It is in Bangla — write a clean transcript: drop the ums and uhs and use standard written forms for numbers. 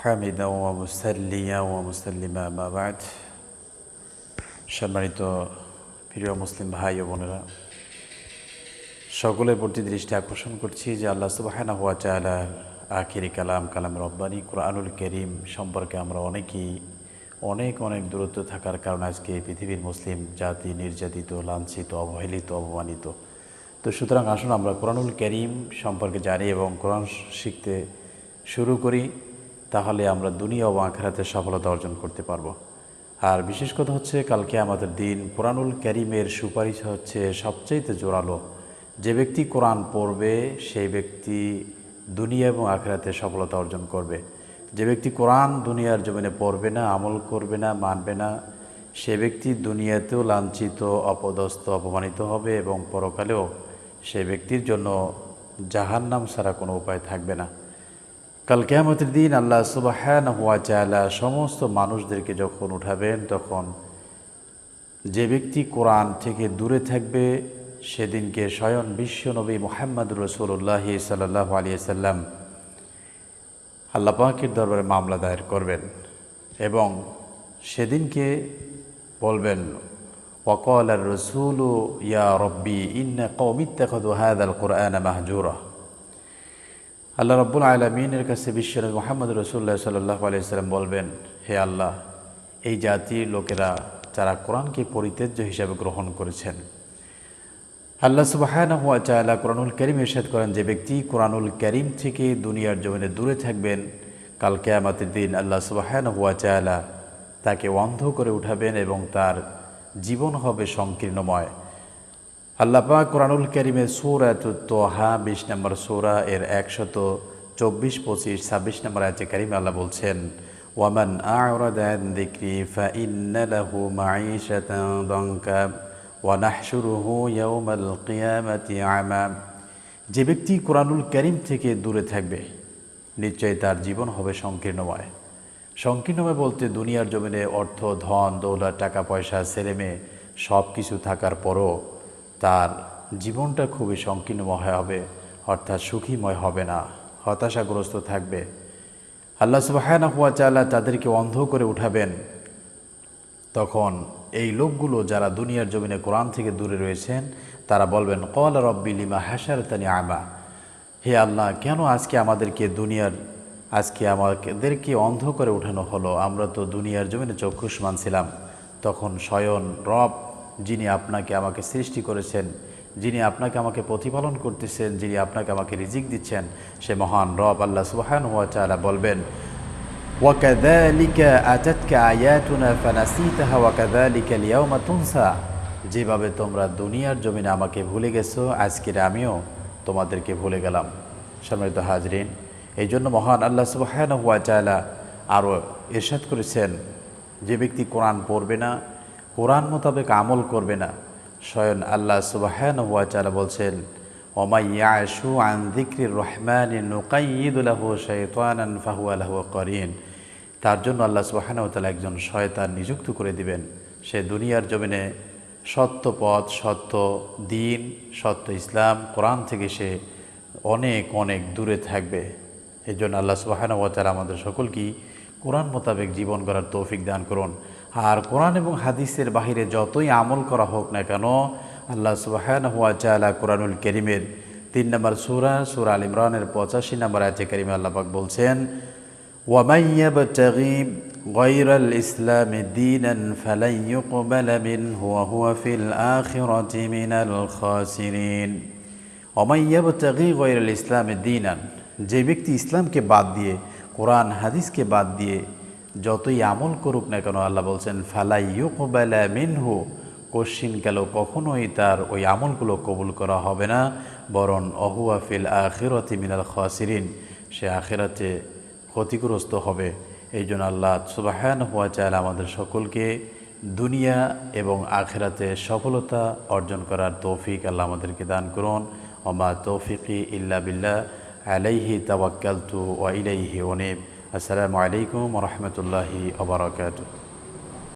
حامدا ومسليا ومسلما ما بعد সম্মানিত প্রিয় মুসলিম ভাই ও বোনেরা, সকলের প্রতি দৃষ্টি আকর্ষণ করছি যে আল্লাহ সুবহানাহু ওয়া তাআলার আখিরি কালাম রব্বানি কুরআনুল কারীম সম্পর্কে আমরা অনেকেই অনেক দূরত্ব থাকার কারণে আজকে পৃথিবীর মুসলিম জাতি নির্যাতিত, লাঞ্ছিত, অবহেলিত, অপমানিত। তো সুতরাং আসুন আমরা কুরআনুল কারীম সম্পর্কে জানি এবং কোরআন শিখতে শুরু করি, তাহলে আমরা দুনিয়া ও আখিরাতে সফলতা অর্জন করতে পারবো। আর বিশেষ কথা হচ্ছে কালকে আমাদের দিন কুরআনুল কারীমের সুপারিশ হচ্ছে সবচেয়ে জোরালো। যে ব্যক্তি কোরআন পড়বে সেই ব্যক্তি দুনিয়া এবং আখিরাতে সফলতা অর্জন করবে। যে ব্যক্তি কোরআন দুনিয়ার জমিনে পড়বে না, আমল করবে না, মানবে না, সে ব্যক্তি দুনিয়াতেও লাঞ্ছিত, অপদস্থ, অপমানিত হবে এবং পরকালেও সে ব্যক্তির জন্য জাহান্নাম ছাড়া কোনো উপায় থাকবে না। কাল কিয়ামতের দিন আল্লাহ সুবহানাহু ওয়া তাআলা সমস্ত মানুষদেরকে যখন উঠাবেন, তখন যে ব্যক্তি কোরআন থেকে দূরে থাকবে সেদিনকে স্বয়ং বিশ্বনবী মুহাম্মদুর রাসূলুল্লাহ সাল্লাল্লাহু আলাইহি ওয়াসাল্লাম আল্লাহ পাকের দরবারে মামলা দায়ের করবেন এবং সেদিনকে বলবেন, ওয়াকালা আর-রাসূলু ইয়া রাব্বি ইন্না কওমি ইত্তাখাযু হাযাল কুরআনা মাহজুরা। আল্লাহ রাব্বুল আলামিনের কাছে বিশ্বনবী মুহাম্মদ রাসূলুল্লাহ সাল্লাল্লাহু আলাইহি ওয়াসাল্লাম বলবেন, হে আল্লাহ, এই জাতির লোকেরা যারা কোরআনকে পরিত্যাজ্য হিসাবে গ্রহণ করেছেন। আল্লাহ সুবহানাহু ওয়া তাআলা কুরআনুল কারীম ইরশাদ করেন, যে ব্যক্তি কুরআনুল কারীম থেকে দুনিয়ার জমিনে দূরে থাকবেন, কাল কিয়ামতের দিন আল্লাহ সুবহানাহু ওয়া তাআলা তাকে অন্ধ করে উঠাবেন এবং তার জীবন হবে সংকীর্ণময়। আল্লাহ পাক কুরআনুল কারীমের সূরাতুত তাহা ২০ নম্বর সূরা এর ১২৪, ২৫, ২৬ নম্বর আয়াতে কারীমে আল্লাহ বলছেন, ওয়ামান আ'রাদা আন যিকরি ফাইন্না লাহু মাঈশাতান দানকা ওয়া নাহশুরুহু ইয়াওমাল কিয়ামাতি আমা। যে ব্যক্তি কুরআনুল কারীম থেকে দূরে থাকবে, নিশ্চয়ই তার জীবন হবে সংকীর্ণময়। সংকীর্ণময় বলতে দুনিয়ার জমিনে অর্থ, ধন, দৌলত, টাকা পয়সা, ছেলেমেয়ে সব কিছু থাকার পরও তার জীবনটা খুবই সংকীর্ণময় হবে, অর্থাৎ সুখীময় হবে না, হতাশাগ্রস্ত থাকবে। আল্লাহ সুবহানাহু ওয়া তাআলা তাদেরকে অন্ধ করে উঠাবেন। তখন এই লোকগুলো যারা দুনিয়ার জমিনে কোরআন থেকে দূরে রয়েছেন, তারা বলবেন, ক্বালা রাব্বি লিমা হাশারতানি আমা। হে আল্লাহ, কেন আজকে আমাদেরকে অন্ধ করে উঠানো হলো? আমরা তো দুনিয়ার জমিনে চক্ষুষ্মান ছিলাম। তখন স্বয়ং রব, যিনি আমাকে সৃষ্টি করেছেন, যিনি আমাকে প্রতিপালন করতেছেন, যিনি আমাকে রিজিক দিচ্ছেন, সে মহান রব আল্লাহ সুবহানাহু ওয়া তাআলা বলবেন, ওয়াকাযালিকা আতাতকা আয়াতুনা ফানাসিতাহা ওয়াকাযালিকা আল-ইয়াওমা তুনসা। যেভাবে তোমরা দুনিয়ার জমিনে আমাকে ভুলে গেছো, আজকের আমিও তোমাদেরকে ভুলে গেলাম। সম্মানিত হাজরিন, এই জন্য মহান আল্লাহ সুবহানাহু ওয়া তাআলা আরও ইরশাদ করেছেন, যে ব্যক্তি কোরআন পড়বে না, কোরআন মোতাবেক আমল করবে না, স্বয়ং আল্লাহ সুবহানাহু ওয়া তাআলা বলছেন, ওয়া ইয়াশু আন যিকরির রহমানি নুকাইয়িদ লাহু শাইতানান ফাহুয়া লাহু করিন। তার জন্য আল্লাহ সুবহানাহু ওয়া তাআলা একজন শয়তান নিযুক্ত করে দিবেন। সে দুনিয়ার জমিনে সত্য পথ, সত্য দিন, সত্য ইসলাম, কোরআন থেকে সে অনেক দূরে থাকবে। এই জন্য আল্লাহ সুবহানাহু ওয়া তাআলা আমাদের সকলকেই কোরআন মোতাবেক জীবন গড়ার তৌফিক দান করুন। আর কোরআন এবং হাদিসের বাহিরে যতই আমল করা হোক না কেন, আল্লাহ সুবহানাহু ওয়া তাআলা কুরআনুল কারীমের ৩ নম্বর সূরা আল ইমরানের ৮৫ নম্বর আয়াতে কারিমে আল্লাহ পাক বলছেন, ওয়া মান ইয়াবতাগি গায়রাল ইসলামি দীনান ফালান ইউকবালা মিনহু ওয়া হুয়া ফিল আখিরাতি মিনাল খাসিরিন। ওয়া মান ইয়াবতাগি গায়রাল ইসলামি দীনান, যে ব্যক্তি ইসলামকে বাদ দিয়ে, কোরআন হাদিসকে বাদ দিয়ে যতই আমল করুক না কেন, আল্লাহ বলছেন, ফালা ইউকবালা মিনহু, কোশ্চিনকাল কখনোই তার ওই আমলগুলো কবুল করা হবে না, বরং অহুয়া ফিল আখিরাতি মিনাল খাসিরিন, সে আখিরাতে ক্ষতিগ্রস্ত হবে। এই জন্য আল্লাহ সুবহানাহু ওয়া তাআলা আমাদের সকলকে দুনিয়া এবং আখিরাতে সফলতা অর্জন করার তৌফিক আল্লাহ আমাদেরকে দান করুন। ওমা তৌফিকি ইল্লা বিল্লাহ, আলাইহি তাওয়াক্কালতু ওয়া ইলাইহি উনীব। আসসালামু আলাইকুম ওয়া রাহমাতুল্লাহি ওয়া বারাকাতুহু।